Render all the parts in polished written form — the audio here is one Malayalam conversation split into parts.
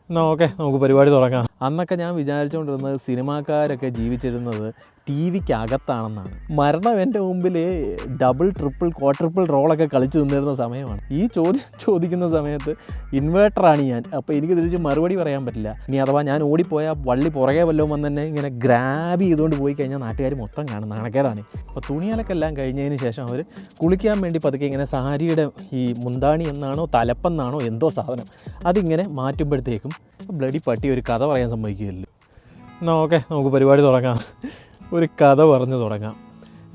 എന്നാൽ ഓക്കെ, നമുക്ക് പരിപാടി തുടങ്ങാം. അന്നൊക്കെ ഞാൻ വിചാരിച്ചുകൊണ്ടിരുന്നത് സിനിമാക്കാരൊക്കെ ജീവിച്ചിരുന്നത് ടി വിക്ക് അകത്താണെന്നാണ്. മരണം എൻ്റെ മുമ്പിൽ ഡബിൾ ട്രിപ്പിൾ ക്വാഡ്രിപ്പിൾ റോളൊക്കെ കളിച്ച് നിന്നിരുന്ന സമയമാണ്. ഈ ചോദ്യം ചോദിക്കുന്ന സമയത്ത് ഇൻവേർട്ടറാണ് ഞാൻ. അപ്പോൾ എനിക്ക് തിരിച്ച് മറുപടി പറയാൻ പറ്റില്ല. ഇനി അഥവാ ഞാൻ ഓടിപ്പോയാൽ വള്ളി പുറകെ വല്ലതും വന്ന് തന്നെ ഇങ്ങനെ ഗ്രാബ് ചെയ്തുകൊണ്ട് പോയി കഴിഞ്ഞാൽ നാട്ടുകാർ മൊത്തം കാണും, നാണക്കേടാണ്. അപ്പോൾ തുണിയലക്കെല്ലാം കഴിഞ്ഞതിന് ശേഷം അവർ കുളിക്കാൻ വേണ്ടി പതുക്കെ ഇങ്ങനെ സാരിയുടെ ഈ മുന്താണി എന്നാണോ തലപ്പെന്നാണോ എന്തോ സാധനം അതിങ്ങനെ മാറ്റുമ്പോഴത്തേക്കും ബ്ലഡി പട്ടി ഒരു കഥ പറയാൻ സമ്മതിക്കുകയല്ലോ. എന്നാൽ ഓക്കെ, നമുക്ക് പരിപാടി തുടങ്ങാം. ഒരു കഥ പറഞ്ഞു തുടങ്ങാം.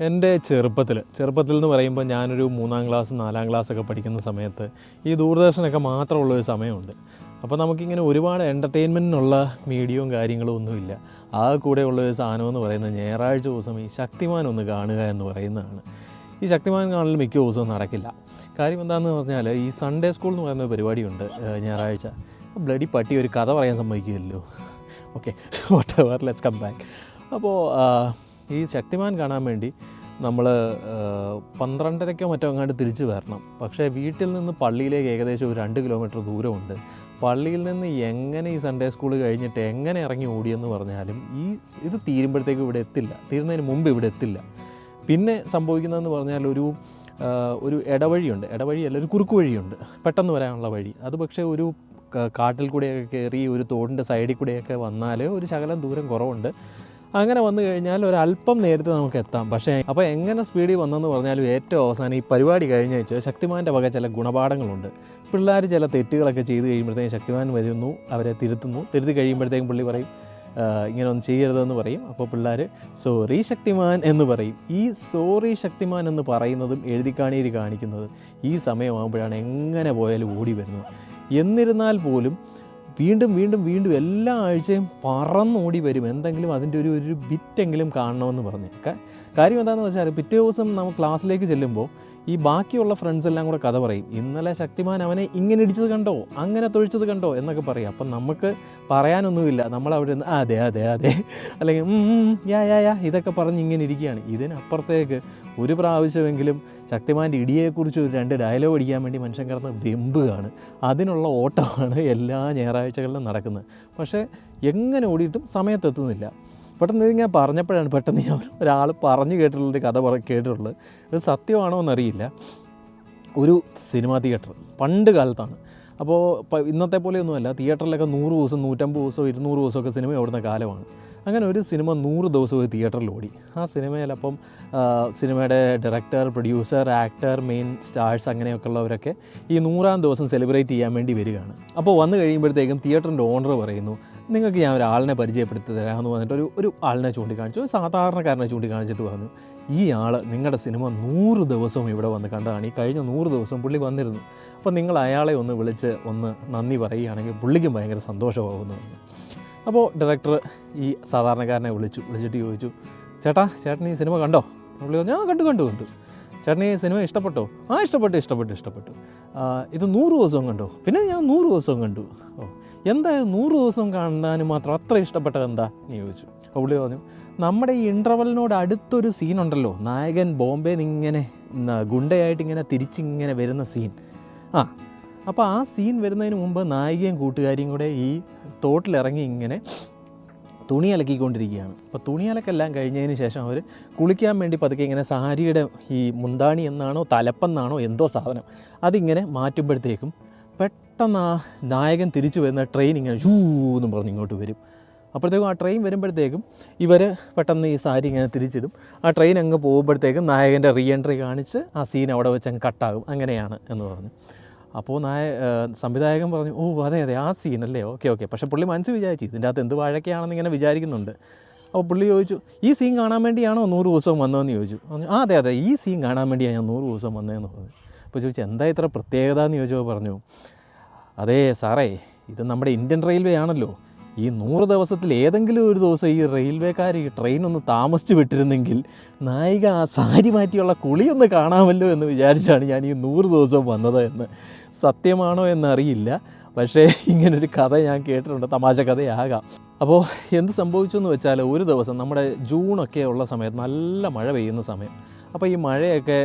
എൻ്റെ ചെറുപ്പത്തിൽ എന്ന് പറയുമ്പോൾ ഞാനൊരു 3ാം ക്ലാസ് 4ാം ക്ലാസ്സൊക്കെ പഠിക്കുന്ന സമയത്ത് ഈ ദൂരദർശനൊക്കെ മാത്രമുള്ളൊരു സമയമുണ്ട്. അപ്പോൾ നമുക്കിങ്ങനെ ഒരുപാട് എൻ്റർടൈൻമെൻറ്റിനുള്ള മീഡിയവും കാര്യങ്ങളും ഒന്നുമില്ല. ആ കൂടെ ഉള്ളൊരു സാധനമെന്ന് പറയുന്നത് ഞായറാഴ്ച ദിവസം ഈ ശക്തിമാൻ ഒന്ന് കാണുക എന്ന് പറയുന്നതാണ്. ഈ ശക്തിമാൻ കാണൽ മിക്ക ദിവസവും നടക്കില്ല. കാര്യം എന്താണെന്ന് പറഞ്ഞാൽ ഈ സൺഡേ സ്കൂൾ എന്ന് പറയുന്ന പരിപാടിയുണ്ട് ഞായറാഴ്ച. ബ്ലഡി പട്ടി ഒരു കഥ പറയാൻ സമ്മതിക്കുകയല്ലോ. Okay, whatever, let's come back. അപ്പോൾ ഈ ശക്തിമാൻ കാണാൻ വേണ്ടി നമ്മൾ 12:30 മറ്റോ അങ്ങോട്ട് തിരിച്ച് വരണം. പക്ഷേ വീട്ടിൽ നിന്ന് പള്ളിയിലേക്ക് ഏകദേശം ഒരു 2 കിലോമീറ്റർ ദൂരമുണ്ട്. പള്ളിയിൽ നിന്ന് എങ്ങനെ ഈ സൺഡേ സ്കൂൾ കഴിഞ്ഞിട്ട് എങ്ങനെ ഇറങ്ങി ഓടിയെന്ന് പറഞ്ഞാലും ഇത് തീരുമ്പോഴത്തേക്കും ഇവിടെ എത്തില്ല, തീരുന്നതിന് മുമ്പ് ഇവിടെ എത്തില്ല. പിന്നെ സംഭവിക്കുന്നതെന്ന് പറഞ്ഞാൽ ഒരു ഇടവഴിയുണ്ട്, ഇടവഴിയല്ല ഒരു കുറുക്ക് വഴിയുണ്ട് പെട്ടെന്ന് വരാനുള്ള വഴി. അത് പക്ഷേ ഒരു കാട്ടിൽ കൂടെയൊക്കെ കയറി ഒരു തോടിൻ്റെ സൈഡിൽ കൂടെയൊക്കെ വന്നാൽ ഒരു ശകലം ദൂരം കുറവുണ്ട്. അങ്ങനെ വന്നു കഴിഞ്ഞാൽ ഒരല്പം നേരത്തെ നമുക്ക് എത്താം. പക്ഷേ അപ്പോൾ എങ്ങനെ സ്പീഡിൽ വന്നെന്ന് പറഞ്ഞാലും ഏറ്റവും അവസാനം ഈ പരിപാടി കഴിഞ്ഞ് വെച്ച് ശക്തിമാൻ്റെ വക ചില ഗുണപാഠങ്ങളുണ്ട്. പിള്ളേർ ചില തെറ്റുകളൊക്കെ ചെയ്ത് കഴിയുമ്പോഴത്തേക്കും ശക്തിമാൻ വരുന്നു, അവരെ തിരുത്തി കഴിയുമ്പോഴത്തേക്കും പുള്ളി പറയും ഇങ്ങനെ ഒന്നും ചെയ്യരുതെന്ന് പറയും. അപ്പോൾ പിള്ളേർ സോറി ശക്തിമാൻ എന്ന് പറയും. ഈ സോറി ശക്തിമാൻ എന്ന് പറയുന്നതും എഴുതിക്കാണിയിൽ കാണിക്കുന്നത് ഈ സമയമാകുമ്പോഴാണ് എങ്ങനെ പോയാലും ഓടി വരുന്നത്. എന്നിരുന്നാൽ പോലും വീണ്ടും വീണ്ടും വീണ്ടും എല്ലാ ആഴ്ചയും പറന്നോടി വരും, എന്തെങ്കിലും അതിൻ്റെ ഒരു ബിറ്റെങ്കിലും കാണണമെന്ന് പറഞ്ഞ്. കാര്യം എന്താണെന്ന് വെച്ചാൽ പിറ്റേ ദിവസം നമ്മൾ ക്ലാസ്സിലേക്ക് ചെല്ലുമ്പോൾ ഈ ബാക്കിയുള്ള ഫ്രണ്ട്സ് എല്ലാം കൂടെ കഥ പറയും. ഇന്നലെ ശക്തിമാൻ അവനെ ഇങ്ങനെ ഇടിച്ചത് കണ്ടോ, അങ്ങനെ തൊഴിച്ചത് കണ്ടോ എന്നൊക്കെ പറയും. അപ്പം നമുക്ക് പറയാനൊന്നുമില്ല, നമ്മളവിടെ നിന്ന് അതെ അതെ അതെ അല്ലെങ്കിൽ യാ ഇതൊക്കെ പറഞ്ഞ് ഇങ്ങനെ ഇരിക്കുകയാണ്. ഇതിനപ്പുറത്തേക്ക് ഒരു പ്രാവശ്യമെങ്കിലും ശക്തിമാൻ്റെ ഇടിയെക്കുറിച്ച് ഒരു 2 ഡയലോഗ് അടിക്കാൻ വേണ്ടി മനുഷ്യൻ കിടന്ന് വെമ്പുകയാണ്. അതിനുള്ള ഓട്ടമാണ് എല്ലാ ഞായറാഴ്ചകളിലും നടക്കുന്നത്. പക്ഷേ എങ്ങനെ ഓടിയിട്ടും സമയത്തെത്തുന്നില്ല. പെട്ടെന്ന് ഇതിങ്ങനെ പറഞ്ഞപ്പോഴാണ് പെട്ടെന്ന് ഞാൻ ഒരാൾ പറഞ്ഞു കേട്ടിട്ടുള്ളൊരു കഥ കേട്ടിട്ടുള്ളത്. ഇത് സത്യമാണോ എന്നറിയില്ല. ഒരു സിനിമാ തിയേറ്റർ പണ്ട് കാലത്താണ്. അപ്പോൾ ഇന്നത്തെ പോലെയൊന്നുമല്ല, തിയേറ്ററിലൊക്കെ 100 ദിവസം 150 ദിവസം 200 ദിവസമൊക്കെ സിനിമ ഓടുന്ന കാലമാണ്. അങ്ങനെ ഒരു സിനിമ 100 ദിവസം ഒരു തിയേറ്ററിൽ ഓടി. ആ സിനിമയിലപ്പം സിനിമയുടെ director, producer, actor, main stars അങ്ങനെയൊക്കെ ഉള്ളവരൊക്കെ ഈ 100ാം ദിവസം സെലിബ്രേറ്റ് ചെയ്യാൻ വേണ്ടി വരികയാണ്. അപ്പോൾ വന്നു കഴിയുമ്പോഴത്തേക്കും തിയേറ്ററിൻ്റെ ഓണർ പറയുന്നു, നിങ്ങൾക്ക് ഞാൻ ഒരാളിനെ പരിചയപ്പെടുത്തി തരാമെന്ന് പറഞ്ഞിട്ട് ഒരു ആളിനെ ചൂണ്ടിക്കാണിച്ചു, ഒരു സാധാരണക്കാരനെ ചൂണ്ടിക്കാണിച്ചിട്ട് പറഞ്ഞു, ഈ ആൾ നിങ്ങളുടെ സിനിമ 100 ദിവസവും ഇവിടെ വന്ന് കണ്ടതാണ്. ഈ കഴിഞ്ഞ 100 ദിവസം പുള്ളി വന്നിരുന്നു. അപ്പോൾ നിങ്ങൾ അയാളെ ഒന്ന് വിളിച്ച് ഒന്ന് നന്ദി പറയുകയാണെങ്കിൽ പുള്ളിക്കും ഭയങ്കര സന്തോഷമാകുമെന്ന് പറഞ്ഞു. അപ്പോൾ ഡയറക്ടർ ഈ സാധാരണക്കാരനെ വിളിച്ചിട്ട് ചോദിച്ചു, ചേട്ടൻ ഈ സിനിമ കണ്ടോ? പുള്ളി പറഞ്ഞു, കണ്ടു. ചേട്ടൻ ഈ സിനിമ ഇഷ്ടപ്പെട്ടോ? ഇഷ്ടപ്പെട്ടു. ഇത് 100 ദിവസവും കണ്ടോ? പിന്നെ ഞാൻ 100 ദിവസവും കണ്ടു. എന്താ 100 ദിവസവും കാണാനും മാത്രം അത്ര ഇഷ്ടപ്പെട്ടത് എന്താ എന്ന് ചോദിച്ചു. അപ്പോൾ പുള്ളി പറഞ്ഞു, നമ്മുടെ ഈ ഇൻ്റർവെലിനോട് അടുത്തൊരു സീനുണ്ടല്ലോ, നായകൻ ബോംബെ ഇങ്ങനെ ഗുണ്ടയായിട്ട് ഇങ്ങനെ തിരിച്ചിങ്ങനെ വരുന്ന സീൻ. അപ്പോൾ ആ സീൻ വരുന്നതിന് മുമ്പ് നായികയും കൂട്ടുകാരിയും കൂടെ ഈ തോട്ടിലിറങ്ങി ഇങ്ങനെ തുണി അലക്കിക്കൊണ്ടിരിക്കുകയാണ്. അപ്പോൾ തുണി അലക്കെല്ലാം കഴിഞ്ഞതിന് ശേഷം അവർ കുളിക്കാൻ വേണ്ടി പതുക്കെ ഇങ്ങനെ സാരിയുടെ ഈ മുന്താണി എന്നാണോ തലപ്പെന്നാണോ എന്തോ സാധനം അതിങ്ങനെ മാറ്റുമ്പോഴത്തേക്കും പെട്ടെന്ന് ആ നായകൻ തിരിച്ചു വരുന്ന ട്രെയിൻ ഇങ്ങനെ എന്ന് പറഞ്ഞ് ഇങ്ങോട്ട് വരും. അപ്പോഴത്തേക്കും ആ ട്രെയിൻ വരുമ്പോഴത്തേക്കും ഇവർ പെട്ടെന്ന് ഈ സാരി ഇങ്ങനെ തിരിച്ചിടും. ആ ട്രെയിൻ അങ്ങ് പോകുമ്പോഴത്തേക്കും നായകൻ്റെ റീ എൻട്രി കാണിച്ച് ആ സീൻ അവിടെ വെച്ച് അങ്ങ് കട്ടാകും. അങ്ങനെയാണ് എന്ന് പറഞ്ഞു. അപ്പോൾ സംവിധായകൻ പറഞ്ഞു, അതെ ആ സീനല്ലേ, ഓക്കെ. പക്ഷേ പുള്ളി മനസ്സ് വിചാരിച്ചു ഇതിൻ്റെ അകത്ത് എന്ത് വഴക്കാണെന്ന് ഇങ്ങനെ വിചാരിക്കുന്നുണ്ട്. അപ്പോൾ പുള്ളി ചോദിച്ചു, ഈ സീൻ കാണാൻ വേണ്ടിയാണോ 100 ദിവസവും വന്നതെന്ന് ചോദിച്ചു. അതെ ഈ സീൻ കാണാൻ വേണ്ടിയാണ് ഞാൻ 100 ദിവസം വന്നതെന്ന് പറഞ്ഞു. അപ്പോൾ ചോദിച്ചു, എന്താ ഇത്ര പ്രത്യേകത എന്ന് ചോദിച്ചപ്പോൾ പറഞ്ഞു, അതേ സാറേ, ഇത് നമ്മുടെ ഇന്ത്യൻ റെയിൽവേ ആണല്ലോ. ഈ 100 ദിവസത്തിൽ ഏതെങ്കിലും ഒരു ദിവസം ഈ റെയിൽവേക്കാർ ഈ ട്രെയിൻ ഒന്ന് താമസിച്ച് വിട്ടിരുന്നെങ്കിൽ നായിക ആ സാരി മാറ്റിയുള്ള കുളിയൊന്ന് കാണാമല്ലോ എന്ന് വിചാരിച്ചാണ് ഞാൻ ഈ 100 ദിവസം വന്നത് എന്ന്. സത്യമാണോ എന്നറിയില്ല, പക്ഷേ ഇങ്ങനൊരു കഥ ഞാൻ കേട്ടിട്ടുണ്ട്, തമാശ കഥയാകാം. അപ്പോൾ എന്ത് സംഭവിച്ചു എന്ന് വെച്ചാൽ ഒരു ദിവസം നമ്മുടെ ജൂണൊക്കെ ഉള്ള സമയത്ത് നല്ല മഴ പെയ്യുന്ന സമയം. അപ്പോൾ ഈ മഴയൊക്കെ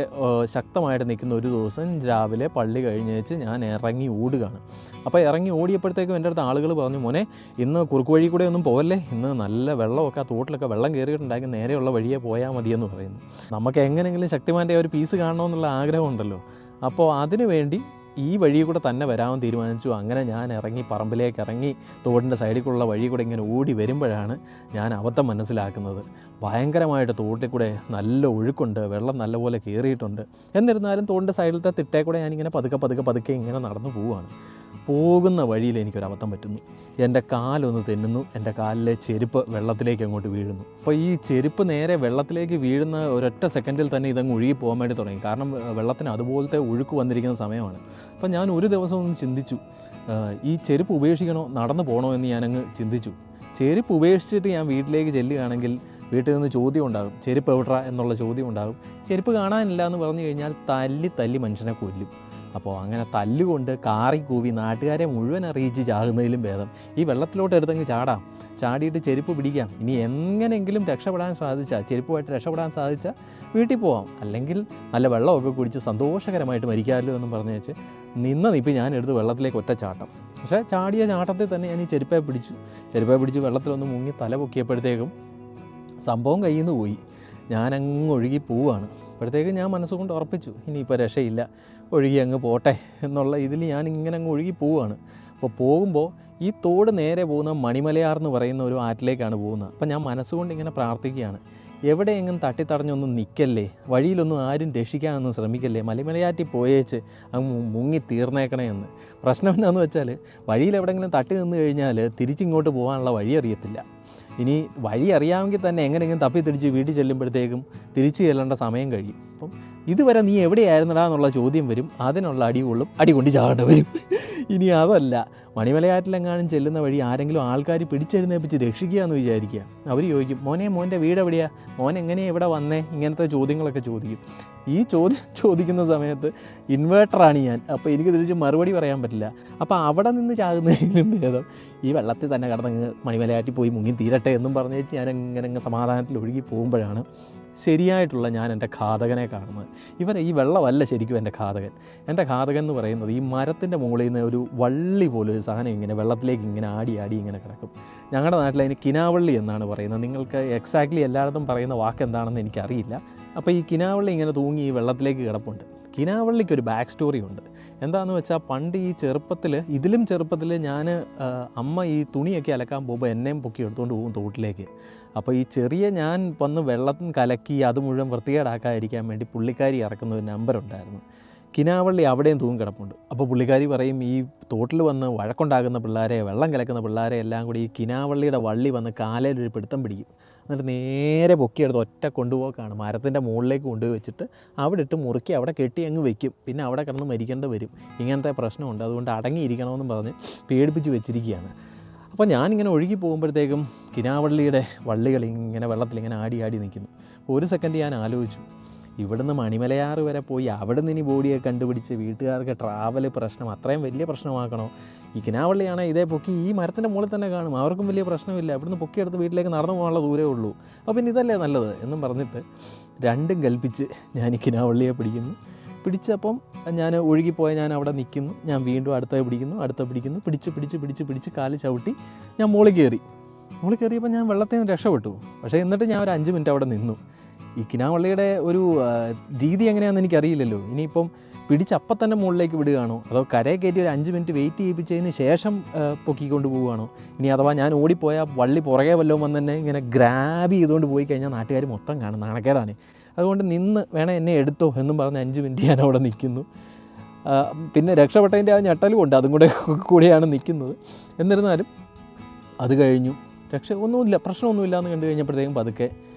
ശക്തമായിട്ട് നിൽക്കുന്ന ഒരു ദിവസം രാവിലെ പള്ളി കഴിഞ്ഞേച്ച് ഞാൻ ഇറങ്ങി ഓടുകയാണ്. അപ്പോൾ ഇറങ്ങി ഓടിയപ്പോഴത്തേക്കും എൻ്റെ അടുത്ത് ആളുകൾ പറഞ്ഞു, മോനെ ഇന്ന് കുറുക്ക് വഴി കൂടെ ഒന്നും പോകല്ലേ, ഇന്ന് നല്ല വെള്ളമൊക്കെ ആ തോട്ടിലൊക്കെ വെള്ളം കയറിയിട്ടുണ്ടാക്കി നേരെയുള്ള വഴിയെ പോയാൽ മതിയെന്ന് പറയുന്നു. നമുക്ക് എങ്ങനെയെങ്കിലും ശക്തിമാൻ്റെ ഒരു പീസ് കാണണമെന്നുള്ള ആഗ്രഹമുണ്ടല്ലോ. അപ്പോൾ അതിനു വേണ്ടി ഈ വഴി കൂടെ തന്നെ വരാമെന്ന് തീരുമാനിച്ചു. അങ്ങനെ ഞാൻ ഇറങ്ങി പറമ്പിലേക്ക് ഇറങ്ങി തോടിൻ്റെ സൈഡിൽ വഴി കൂടെ ഇങ്ങനെ ഓടി വരുമ്പോഴാണ് ഞാൻ അബദ്ധം മനസ്സിലാക്കുന്നത്. ഭയങ്കരമായിട്ട് തോട്ടിൽ കൂടെ നല്ല ഒഴുക്കുണ്ട്, വെള്ളം നല്ലപോലെ കയറിയിട്ടുണ്ട്. എന്നിരുന്നാലും തോടിൻ്റെ സൈഡിലത്തെ തിട്ടേ കൂടെ ഞാനിങ്ങനെ പതുക്കെ ഇങ്ങനെ നടന്നു പോവുകയാണ്. പോകുന്ന വഴിയിൽ എനിക്കൊരബദ്ധം പറ്റുന്നു. എൻ്റെ കാലൊന്ന് തെന്നുന്നു, എൻ്റെ കാലിലെ ചെരുപ്പ് വെള്ളത്തിലേക്ക് അങ്ങോട്ട് വീഴുന്നു. അപ്പോൾ ഈ ചെരുപ്പ് നേരെ വെള്ളത്തിലേക്ക് വീഴുന്ന ഒരൊറ്റ സെക്കൻഡിൽ തന്നെ ഇതങ്ങ് ഒഴുകി പോകാൻ വേണ്ടി തുടങ്ങി. കാരണം വെള്ളത്തിന് അതുപോലത്തെ ഒഴുക്ക് വന്നിരിക്കുന്ന സമയമാണ്. അപ്പോൾ ഞാൻ ഒരു ദിവസം ഒന്ന് ചിന്തിച്ചു, ഈ ചെരുപ്പ് ഉപേക്ഷിക്കണോ നടന്നു പോകണോ എന്ന് ഞാനങ്ങ് ചിന്തിച്ചു. ചെരുപ്പ് ഉപേക്ഷിച്ചിട്ട് ഞാൻ വീട്ടിലേക്ക് ചെല്ലുകയാണെങ്കിൽ വീട്ടിൽ നിന്ന് ചോദ്യം ഉണ്ടാകും, ചെരുപ്പ് എവിടാ എന്നുള്ള ചോദ്യം ഉണ്ടാകും. ചെരുപ്പ് കാണാനില്ല എന്ന് പറഞ്ഞു കഴിഞ്ഞാൽ തല്ലി മനുഷ്യനെ കൊല്ലും. അപ്പോൾ അങ്ങനെ തല്ലുകൊണ്ട് കാറി കൂവി നാട്ടുകാരെ മുഴുവൻ അറിയിച്ച് ചാകുന്നതിലും ഭേദം ഈ വെള്ളത്തിലോട്ട് എടുത്തങ്ങ് ചാടാം, ചാടിയിട്ട് ചെരുപ്പ് പിടിക്കാം. ഇനി എങ്ങനെയെങ്കിലും രക്ഷപ്പെടാൻ സാധിച്ചാൽ, ചെരുപ്പുമായിട്ട് രക്ഷപ്പെടാൻ സാധിച്ചാൽ വീട്ടിൽ പോവാം, അല്ലെങ്കിൽ നല്ല വെള്ളമൊക്കെ കുടിച്ച് സന്തോഷകരമായിട്ട് മരിക്കാമല്ലോ എന്നും പറഞ്ഞു വെച്ച് നിപ്പ് ഞാൻ എടുത്ത് വെള്ളത്തിലേക്ക് ഒറ്റ ചാട്ടം. പക്ഷേ ചാടിയ ചാട്ടത്തിൽ തന്നെ ഞാൻ ഈ ചെരുപ്പെ പിടിച്ചു വെള്ളത്തിലൊന്ന് മുങ്ങി തല പൊക്കിയപ്പോഴത്തേക്കും സംഭവം കയ്യിൽ നിന്ന് പോയി. ഞാനങ്ങ് ഒഴുകി പോവുകയാണ്. അപ്പോഴത്തേക്കും ഞാൻ മനസ്സുകൊണ്ട് ഉറപ്പിച്ചു, ഇനിയിപ്പോൾ രക്ഷയില്ല, ഒഴുകി അങ്ങ് പോട്ടെ എന്നുള്ള ഇതിൽ ഞാൻ ഇങ്ങനെ അങ്ങ് ഒഴുകി പോവുകയാണ്. അപ്പോൾ പോകുമ്പോൾ ഈ തോട് നേരെ പോകുന്ന മണിമലയാർ എന്ന് പറയുന്ന ഒരു ആറ്റിലേക്കാണ് പോകുന്നത്. അപ്പോൾ ഞാൻ മനസ്സുകൊണ്ട് ഇങ്ങനെ പ്രാർത്ഥിക്കുകയാണ്, എവിടെയെങ്കിലും തട്ടിത്തടഞ്ഞൊന്നും നിൽക്കല്ലേ, വഴിയിലൊന്നും ആരും രക്ഷിക്കാനൊന്നും ശ്രമിക്കല്ലേ, മലമലയാറ്റിൽ പോയേച്ച് അങ്ങ് മുങ്ങി തീർന്നേക്കണേ എന്ന്. പ്രശ്നം എന്താണെന്ന് വെച്ചാൽ വഴിയിൽ എവിടെയെങ്കിലും തട്ടി നിന്ന് കഴിഞ്ഞാൽ തിരിച്ചിങ്ങോട്ട് പോകാനുള്ള വഴി അറിയത്തില്ല. ഇനി വഴി അറിയാമെങ്കിൽ തന്നെ എങ്ങനെയെങ്കിലും തപ്പിത്തിടിച്ച് വീട്ടിൽ ചെല്ലുമ്പോഴത്തേക്കും തിരിച്ചു ചെല്ലേണ്ട സമയം കഴിയും. അപ്പം ഇതുവരെ നീ എവിടെയായിരുന്നടാ എന്നുള്ള ചോദ്യം വരും, അതിനുള്ള അടി കൊണ്ട് ചാകേണ്ട വരും. ഇനി അതല്ല, മണിമലയാറ്റിലെങ്ങാനും ചെല്ലുന്ന വഴി ആരെങ്കിലും ആൾക്കാർ പിടിച്ചെഴുന്നേപ്പിച്ച് രക്ഷിക്കുക എന്ന് വിചാരിക്കുക. അവർ ചോദിക്കും, മോൻ്റെ വീട് എവിടെയാണ്, മോൻ എങ്ങനെയാണ് ഇവിടെ വന്നേ, ഇങ്ങനത്തെ ചോദ്യങ്ങളൊക്കെ ചോദിക്കും. ഈ ചോദിക്കുന്ന സമയത്ത് ഇൻവേർട്ടറാണ് ഞാൻ. അപ്പോൾ എനിക്ക് തിരിച്ച് മറുപടി പറയാൻ പറ്റില്ല. അപ്പോൾ അവിടെ നിന്ന് ചാകുന്നതിലും ഭേദം ഈ വെള്ളത്തിൽ തന്നെ കിടന്നങ്ങ് മണിമലയാറ്റിൽ പോയി മുങ്ങി തീരട്ടെ എന്നും പറഞ്ഞു വെച്ച് ഞാൻ ഇങ്ങനെ സമാധാനത്തിൽ ഒഴുകി പോകുമ്പോഴാണ് ശരിയായിട്ടുള്ള ഞാൻ എൻ്റെ ഘാതകനെ കാണുന്നത്. ഈ വെള്ളമല്ല ശരിക്കും എൻ്റെ ഘാതകൻ. എൻ്റെ ഘാതകൻ എന്ന് പറയുന്നത് ഈ മരത്തിൻ്റെ മുകളിൽ നിന്ന് ഒരു വള്ളി പോലെ ഒരു സാധനം ഇങ്ങനെ വെള്ളത്തിലേക്ക് ഇങ്ങനെ ആടി ഇങ്ങനെ കിടക്കും. ഞങ്ങളുടെ നാട്ടിൽ അതിന് കിനാവള്ളി എന്നാണ് പറയുന്നത്. നിങ്ങൾക്ക് എക്സാക്ട്ലി എല്ലായിടത്തും പറയുന്ന വാക്ക് എന്താണെന്ന് എനിക്കറിയില്ല. അപ്പോൾ ഈ കിനാവള്ളി ഇങ്ങനെ തൂങ്ങി ഈ വെള്ളത്തിലേക്ക് കിടപ്പുണ്ട്. കിനാവള്ളിക്കൊരു ബാക്ക് സ്റ്റോറി ഉണ്ട്. എന്താണെന്ന് വെച്ചാൽ പണ്ട് ഈ ഇതിലും ചെറുപ്പത്തിൽ ഞാൻ അമ്മ ഈ തുണിയൊക്കെ അലക്കാൻ പോകുമ്പോൾ എന്നെയും പൊക്കി എടുത്തുകൊണ്ട് പോകും തോട്ടിലേക്ക്. അപ്പോൾ ഈ ചെറിയ ഞാൻ വന്ന് വെള്ളം കലക്കി അത് മുഴുവൻ വൃത്തികേടാക്കാതിരിക്കാൻ വേണ്ടി പുള്ളിക്കാരി ഇറക്കുന്ന ഒരു നമ്പറുണ്ടായിരുന്നു. കിനാവള്ളി അവിടെയും തൂങ്ങി കിടപ്പുണ്ട്. അപ്പോൾ പുള്ളിക്കാരി പറയും, ഈ തോട്ടിൽ വന്ന് വഴക്കുണ്ടാകുന്ന പിള്ളേരെ, വെള്ളം കലക്കുന്ന പിള്ളേരെ എല്ലാം കൂടി ഈ കിനാവള്ളിയുടെ വള്ളി വന്ന് കാലയിലൊരു പിടുത്തം പിടിക്കും. എന്നിട്ട് നേരെ പൊക്കിയെടുത്ത് ഒറ്റ കൊണ്ടുപോക്കാണ് മരത്തിൻ്റെ മുകളിലേക്ക് കൊണ്ടുപോയി വെച്ചിട്ട് അവിടെ ഇട്ട് മുറുക്കി അവിടെ കെട്ടി അങ്ങ് വെക്കും. പിന്നെ അവിടെ കിടന്ന് മരിക്കേണ്ടി വരും. ഇങ്ങനത്തെ പ്രശ്നമുണ്ട്, അതുകൊണ്ട് അടങ്ങിയിരിക്കണമെന്നും പറഞ്ഞ് പേടിപ്പിച്ച് വെച്ചിരിക്കുകയാണ്. അപ്പോൾ ഞാനിങ്ങനെ ഒഴുകി പോകുമ്പോഴത്തേക്കും കിനാവള്ളിയുടെ വള്ളികൾ ഇങ്ങനെ വെള്ളത്തിലിങ്ങനെ ആടി നിൽക്കുന്നു. ഒരു സെക്കൻഡ് ഞാൻ ആലോചിച്ചു, ഇവിടുന്ന് മണിമലയാർ വരെ പോയി അവിടെ നിന്ന് ഇനി ബോഡിയെ കണ്ടുപിടിച്ച് വീട്ടുകാർക്ക് ട്രാവൽ പ്രശ്നം അത്രയും വലിയ പ്രശ്നമാക്കണോ? ഈ കിനാവള്ളിയാണെങ്കിൽ ഇതേ പൊക്കി ഈ മരത്തിൻ്റെ മുകളിൽ തന്നെ കാണും, അവർക്കും വലിയ പ്രശ്നമില്ല, ഇവിടുന്ന് പൊക്കിയെടുത്ത് വീട്ടിലേക്ക് നടന്നു പോകാനുള്ള ദൂരമേ ഉള്ളൂ. അപ്പോൾ പിന്നെ ഇതല്ലേ നല്ലത് എന്നും പറഞ്ഞിട്ട് രണ്ടും കൽപ്പിച്ച് ഞാൻ ഈ കിനാവള്ളിയെ പിടിച്ചപ്പം ഞാൻ ഒഴുകിപ്പോയ ഞാൻ അവിടെ നിൽക്കുന്നു. ഞാൻ വീണ്ടും അടുത്ത പിടിക്കുന്നു, പിടിച്ച് കാല് ചവിട്ടി ഞാൻ മുകളിൽ കയറിയപ്പോൾ ഞാൻ വെള്ളത്തിൽ നിന്ന് രക്ഷപ്പെട്ടു. പക്ഷേ എന്നിട്ട് ഞാൻ ഒരു 5 മിനിറ്റ് അവിടെ നിന്നു. ഈ കിനാവള്ളിയുടെ ഒരു രീതി എങ്ങനെയാണെന്ന് എനിക്കറിയില്ലല്ലോ. ഇനിയിപ്പം പിടിച്ചപ്പം തന്നെ മുകളിലേക്ക് വിടുകയാണോ, അതോ കരയെ കയറ്റി ഒരു 5 മിനിറ്റ് വെയിറ്റ് ചെയ്യിപ്പിച്ചതിന് ശേഷം പൊക്കിക്കൊണ്ട് പോവുകയാണോ? ഇനി അഥവാ ഞാൻ ഓടിപ്പോയാൽ വള്ളി പുറകെ വല്ലതും വന്ന് തന്നെ ഇങ്ങനെ ഗ്രാബ് ചെയ്തുകൊണ്ട് പോയി കഴിഞ്ഞാൽ നാട്ടുകാർ മൊത്തം കാണും, നാണക്കേടാണ്. അതുകൊണ്ട് നിന്ന് വേണം എന്നെ എടുത്തോ എന്നും പറഞ്ഞ് 5 മിനിറ്റ് ഞാൻ അവിടെ നിൽക്കുന്നു. പിന്നെ രക്ഷപ്പെട്ടതിൻ്റെ ആ ഞെട്ടലും ഉണ്ട്, അതും കൂടെയാണ് നിൽക്കുന്നത്. എന്നിരുന്നാലും അത് കഴിഞ്ഞു, പ്രശ്നമൊന്നുമില്ല എന്ന് കണ്ടു കഴിഞ്ഞപ്പോഴത്തേക്കും പതുക്കെ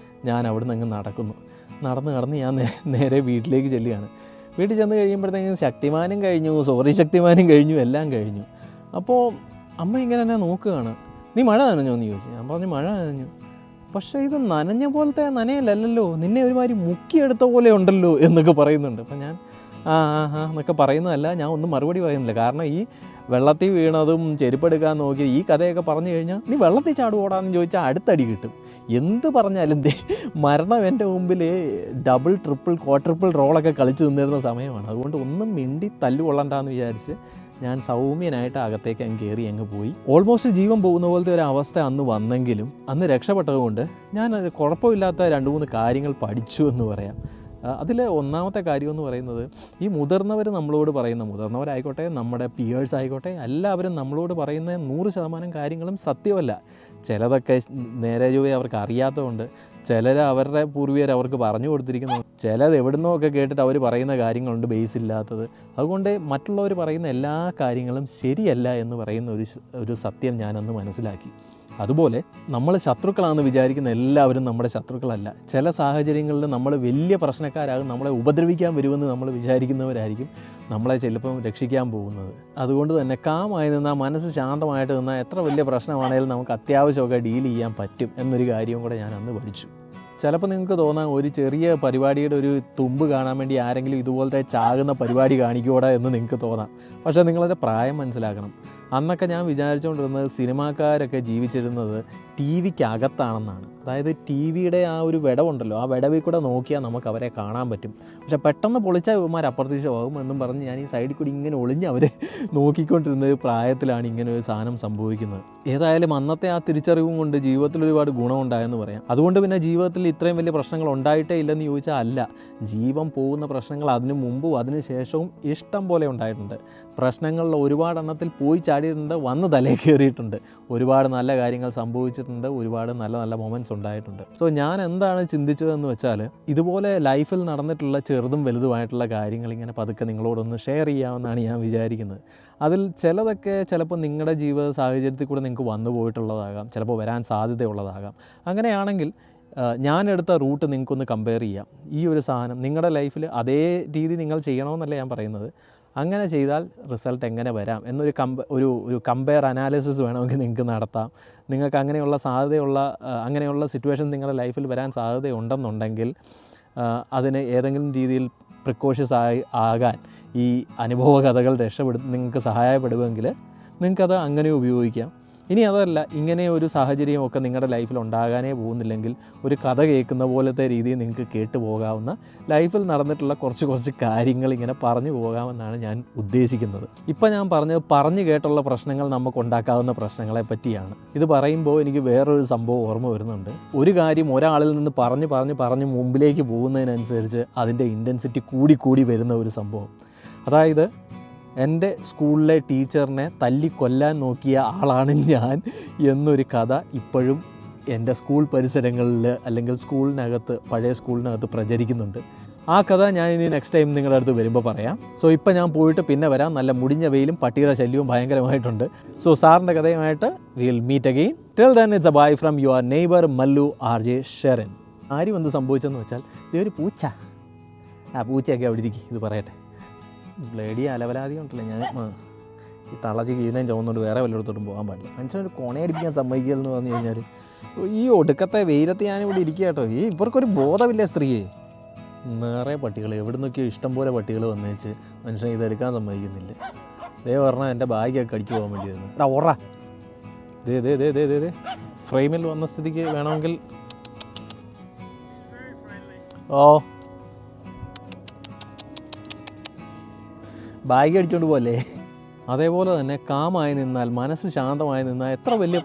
ഞാൻ അവിടെ നിന്ന് അങ്ങ് നടന്ന് ഞാൻ നേരെ വീട്ടിലേക്ക് ചെല്ലുകയാണ്. വീട്ടിൽ ചെന്ന് കഴിയുമ്പോഴത്തേക്കും ശക്തിമാനും കഴിഞ്ഞു, ശക്തിമാനും കഴിഞ്ഞു, എല്ലാം കഴിഞ്ഞു. അപ്പോൾ അമ്മ ഇങ്ങനെ എന്നെ നോക്കുകയാണ്. നീ മഴ നനഞ്ഞോ എന്ന് ചോദിച്ചു. ഞാൻ പറഞ്ഞു മഴ നനഞ്ഞു. പക്ഷേ ഇത് നനഞ്ഞ പോലത്തെ നനയല്ലല്ലോ, നിന്നെ ഒരുമാതിരി മുക്കിയെടുത്ത പോലെ ഉണ്ടല്ലോ എന്നൊക്കെ പറയുന്നുണ്ട്. അപ്പം ഞാൻ എന്നൊക്കെ പറയുന്നതല്ല, ഞാൻ ഒന്നും മറുപടി പറയുന്നില്ല. കാരണം ഈ വെള്ളത്തിൽ വീണതും ചെരുപ്പെടുക്കാൻ നോക്കി ഈ കഥയൊക്കെ പറഞ്ഞു കഴിഞ്ഞാൽ നീ വെള്ളത്തിൽ ചാടുപോടാന്ന് ചോദിച്ചാൽ അടുത്തടി കിട്ടും. എന്ത് പറഞ്ഞാലും മരണം എൻ്റെ മുമ്പിൽ ഡബിൾ ട്രിപ്പിൾ ക്വാഡ്രിപ്പിൾ റോളൊക്കെ കളിച്ച് നിന്നിരുന്ന സമയമാണ്. അതുകൊണ്ട് ഒന്നും മിണ്ടി തല്ലുകൊള്ളണ്ടെന്ന് വിചാരിച്ച് ഞാൻ സൗമ്യനായിട്ട് അകത്തേക്ക് അങ്ങ് കയറി അങ്ങ് പോയി. ഓൾമോസ്റ്റ് ജീവൻ പോകുന്ന പോലത്തെ ഒരു അവസ്ഥ അന്ന് വന്നെങ്കിലും അന്ന് രക്ഷപ്പെട്ടതുകൊണ്ട് ഞാൻ കുഴപ്പമില്ലാത്ത 2-3 കാര്യങ്ങൾ പഠിച്ചു എന്ന് പറയാം. അതിൽ ഒന്നാമത്തെ കാര്യം എന്ന് പറയുന്നത്, ഈ മുതിർന്നവർ നമ്മളോട് പറയുന്ന, മുതിർന്നവരായിക്കോട്ടെ നമ്മുടെ പിയേഴ്സ് ആയിക്കോട്ടെ, എല്ലാവരും നമ്മളോട് പറയുന്ന 100% കാര്യങ്ങളും സത്യമല്ല. ചിലതൊക്കെ നേരെ ചൊവ്വേ അവർക്ക് അറിയാത്തതുകൊണ്ട്, ചിലർ അവരുടെ പൂർവികർ അവർക്ക് പറഞ്ഞു കൊടുത്തിരിക്കുന്നു, ചിലത് എവിടുന്നോ ഒക്കെ കേട്ടിട്ട് അവർ പറയുന്ന കാര്യങ്ങളുണ്ട് ബേസ് ഇല്ലാത്തത്. അതുകൊണ്ട് മറ്റുള്ളവർ പറയുന്ന എല്ലാ കാര്യങ്ങളും ശരിയല്ല എന്ന് പറയുന്ന ഒരു സത്യം ഞാനന്ന് മനസ്സിലാക്കി. അതുപോലെ നമ്മൾ ശത്രുക്കളാണെന്ന് വിചാരിക്കുന്ന എല്ലാവരും നമ്മുടെ ശത്രുക്കളല്ല. ചില സാഹചര്യങ്ങളിൽ നമ്മൾ വലിയ പ്രശ്നക്കാരാകും, നമ്മളെ ഉപദ്രവിക്കാൻ വരുമെന്ന് നമ്മൾ വിചാരിക്കുന്നവരായിരിക്കും നമ്മളെ ചിലപ്പം രക്ഷിക്കാൻ പോകുന്നത്. അതുകൊണ്ട് തന്നെ കാമായി നിന്നാൽ, മനസ്സ് ശാന്തമായിട്ട് നിന്നാൽ എത്ര വലിയ പ്രശ്നമാണെങ്കിലും നമുക്ക് അത്യാവശ്യമൊക്കെ ഡീൽ ചെയ്യാൻ പറ്റും എന്നൊരു കാര്യവും കൂടെ ഞാൻ അന്ന് പഠിച്ചു. ചിലപ്പോൾ നിങ്ങൾക്ക് തോന്നാം ഒരു ചെറിയ പരിപാടിയുടെ ഒരു തുമ്പ് കാണാൻ വേണ്ടി ആരെങ്കിലും ഇതുപോലത്തെ ചാകുന്ന പരിപാടി കാണിക്കൂടാ എന്ന് നിങ്ങൾക്ക് തോന്നാം. പക്ഷേ നിങ്ങളതിൻ്റെ പ്രായം മനസ്സിലാക്കണം. അന്നൊക്കെ ഞാൻ വിചാരിച്ചുകൊണ്ടിരുന്നത് സിനിമാക്കാരൊക്കെ ജീവിച്ചിരുന്നത് ടി വിക്ക് അകത്താണെന്നാണ്. അതായത് ടി വിയുടെ ആ ഒരു വിടവുണ്ടല്ലോ, ആ വിടവിൽ കൂടെ നോക്കിയാൽ നമുക്ക് അവരെ കാണാൻ പറ്റും. പക്ഷേ പെട്ടെന്ന് പൊളിച്ചാൽ ഇവന്മാർ അപ്രത്യക്ഷമാകും എന്നും പറഞ്ഞ് ഞാൻ ഈ സൈഡിൽ കൂടി ഇങ്ങനെ ഒളിഞ്ഞ് അവരെ നോക്കിക്കൊണ്ടിരുന്ന പ്രായത്തിലാണ് ഇങ്ങനെ ഒരു സാധനം സംഭവിക്കുന്നത്. ഏതായാലും അന്നത്തെ ആ തിരിച്ചറിവും കൊണ്ട് ജീവിതത്തിൽ ഒരുപാട് ഗുണമുണ്ടായെന്ന് പറയാം. അതുകൊണ്ട് പിന്നെ ജീവിതത്തിൽ ഇത്രയും വലിയ പ്രശ്നങ്ങൾ ഉണ്ടായിട്ടേ ഇല്ലെന്ന് ചോദിച്ചാൽ അല്ല. ജീവൻ പോകുന്ന പ്രശ്നങ്ങൾ അതിനു മുമ്പും അതിന് ശേഷവും ഇഷ്ടം പോലെ ഉണ്ടായിട്ടുണ്ട്. പ്രശ്നങ്ങളിൽ ഒരുപാട് എണ്ണത്തിൽ പോയി ചാടിയിട്ടുണ്ട്, വന്ന് തലയിൽ കയറിയിട്ടുണ്ട്. ഒരുപാട് നല്ല കാര്യങ്ങൾ സംഭവിച്ചിട്ടുണ്ട്, ഒരുപാട് നല്ല നല്ല മൊമെൻറ്റ്സ് ഉണ്ടായിട്ടുണ്ട്. സോ ഞാൻ എന്താണ് ചിന്തിച്ചതെന്ന് വെച്ചാൽ, ഇതുപോലെ ലൈഫിൽ നടന്നിട്ടുള്ള ചെറുതും വലുതുമായിട്ടുള്ള കാര്യങ്ങൾ ഇങ്ങനെ പതുക്കെ നിങ്ങളോടൊന്ന് ഷെയർ ചെയ്യാമെന്നാണ് ഞാൻ വിചാരിക്കുന്നത്. അതിൽ ചിലതൊക്കെ ചിലപ്പോൾ നിങ്ങളുടെ ജീവിത സാഹചര്യത്തിൽ കൂടെ നിങ്ങൾക്ക് വന്നു പോയിട്ടുള്ളതാകാം, ചിലപ്പോൾ വരാൻ സാധ്യതയുള്ളതാകാം. അങ്ങനെയാണെങ്കിൽ ഞാനെടുത്ത റൂട്ട് നിങ്ങൾക്കൊന്ന് കമ്പയർ ചെയ്യാം. ഈ ഒരു സാധനം നിങ്ങളുടെ ലൈഫിൽ അതേ രീതി നിങ്ങൾ ചെയ്യണമെന്നല്ല ഞാൻ പറയുന്നത്. അങ്ങനെ ചെയ്താൽ റിസൾട്ട് എങ്ങനെ വരാം എന്നൊരു ഒരു കമ്പയർ അനാലിസിസ് വേണമെങ്കിൽ നിങ്ങൾക്ക് നടത്താം. നിങ്ങൾക്ക് അങ്ങനെയുള്ള സിറ്റുവേഷൻ നിങ്ങളുടെ ലൈഫിൽ വരാൻ സാധ്യതയുണ്ടെന്നുണ്ടെങ്കിൽ അതിന് ഏതെങ്കിലും രീതിയിൽ പ്രിക്കോഷ്യസ് ആകാൻ ഈ അനുഭവ കഥകൾ നിങ്ങൾക്ക് സഹായപ്പെടുമെങ്കിൽ നിങ്ങൾക്കത് അങ്ങനെ ഉപയോഗിക്കാം. ഇനി അതല്ല, ഇങ്ങനെ ഒരു സാഹചര്യമൊക്കെ നിങ്ങളുടെ ലൈഫിൽ ഉണ്ടാകാനേ പോകുന്നില്ലെങ്കിൽ ഒരു കഥ കേൾക്കുന്ന പോലത്തെ രീതിയിൽ നിങ്ങൾക്ക് കേട്ടു പോകാവുന്ന, ലൈഫിൽ നടന്നിട്ടുള്ള കുറച്ച് കാര്യങ്ങൾ ഇങ്ങനെ പറഞ്ഞു പോകാമെന്നാണ് ഞാൻ ഉദ്ദേശിക്കുന്നത്. ഇപ്പം ഞാൻ പറഞ്ഞു കേട്ടുള്ള പ്രശ്നങ്ങൾ നമുക്ക് ഉണ്ടാക്കാവുന്ന പ്രശ്നങ്ങളെ പറ്റിയാണ്. ഇത് പറയുമ്പോൾ എനിക്ക് വേറൊരു സംഭവം ഓർമ്മ വരുന്നുണ്ട്. ഒരു കാര്യം ഒരാളിൽ നിന്ന് പറഞ്ഞ് മുമ്പിലേക്ക് പോകുന്നതിനനുസരിച്ച് അതിൻ്റെ ഇൻറ്റൻസിറ്റി കൂടി വരുന്ന ഒരു സംഭവം. അതായത് എൻ്റെ സ്കൂളിലെ ടീച്ചറിനെ തല്ലിക്കൊല്ലാൻ നോക്കിയ ആളാണ് ഞാൻ എന്നൊരു കഥ ഇപ്പോഴും എൻ്റെ സ്കൂൾ പരിസരങ്ങളിൽ അല്ലെങ്കിൽ പഴയ സ്കൂളിനകത്ത് പ്രചരിക്കുന്നുണ്ട്. ആ കഥ ഞാൻ ഇനി നെക്സ്റ്റ് ടൈം നിങ്ങളുടെ അടുത്ത് വരുമ്പോൾ പറയാം. സോ ഇപ്പം ഞാൻ പോയിട്ട് പിന്നെ വരാം. നല്ല മുടിഞ്ഞ വെയിലും പട്ടിയുടെ ശല്യവും ഭയങ്കരമായിട്ടുണ്ട്. സോ സാറിൻ്റെ കഥയുമായിട്ട് will meet again. Till then it's a bye from your neighbour Mallu RJ Sherin. ആരും എന്ത് സംഭവിച്ചെന്ന് വെച്ചാൽ, ഇതൊരു പൂച്ചയൊക്കെ അവിടെ ഇരിക്കും. ഇത് പറയട്ടെ, ബ്ലേഡി അലവലാതി ഉണ്ടല്ലോ. ഞാൻ ഈ തളച്ച് കീഴുന്നതിന് ചുവന്നുകൊണ്ട് വേറെ വല്ലയിടത്തോട്ടും പോകാൻ പാടില്ല. മനുഷ്യനൊരു കൊണയടിപ്പിക്കാൻ സമ്മതിക്കുക എന്ന് പറഞ്ഞു കഴിഞ്ഞാൽ, ഈ ഒടുക്കത്തെ വെയിലത്ത് ഞാനിവിടെ ഇരിക്കുക കേട്ടോ. ഇവർക്കൊരു ബോധമില്ല സ്ത്രീയെ. നിറയെ പട്ടികൾ, എവിടെ നിന്നൊക്കെയോ ഇഷ്ടം പോലെ പട്ടികൾ വന്നേച്ച് മനുഷ്യനെ ഇതെടുക്കാൻ സമ്മതിക്കുന്നില്ല. പറഞ്ഞാൽ എൻ്റെ ബാഗൊക്കെ അടിച്ചു പോകാൻ വേണ്ടിയായിരുന്നു. ദേ ഫ്രെയിമിൽ വന്ന സ്ഥിതിക്ക് വേണമെങ്കിൽ ബാഗ് അടിച്ചുകൊണ്ട് പോലെ. അതേപോലെ തന്നെ കാമായി നിന്നാൽ, മനസ്സ് ശാന്തമായി നിന്നാൽ എത്ര വലിയ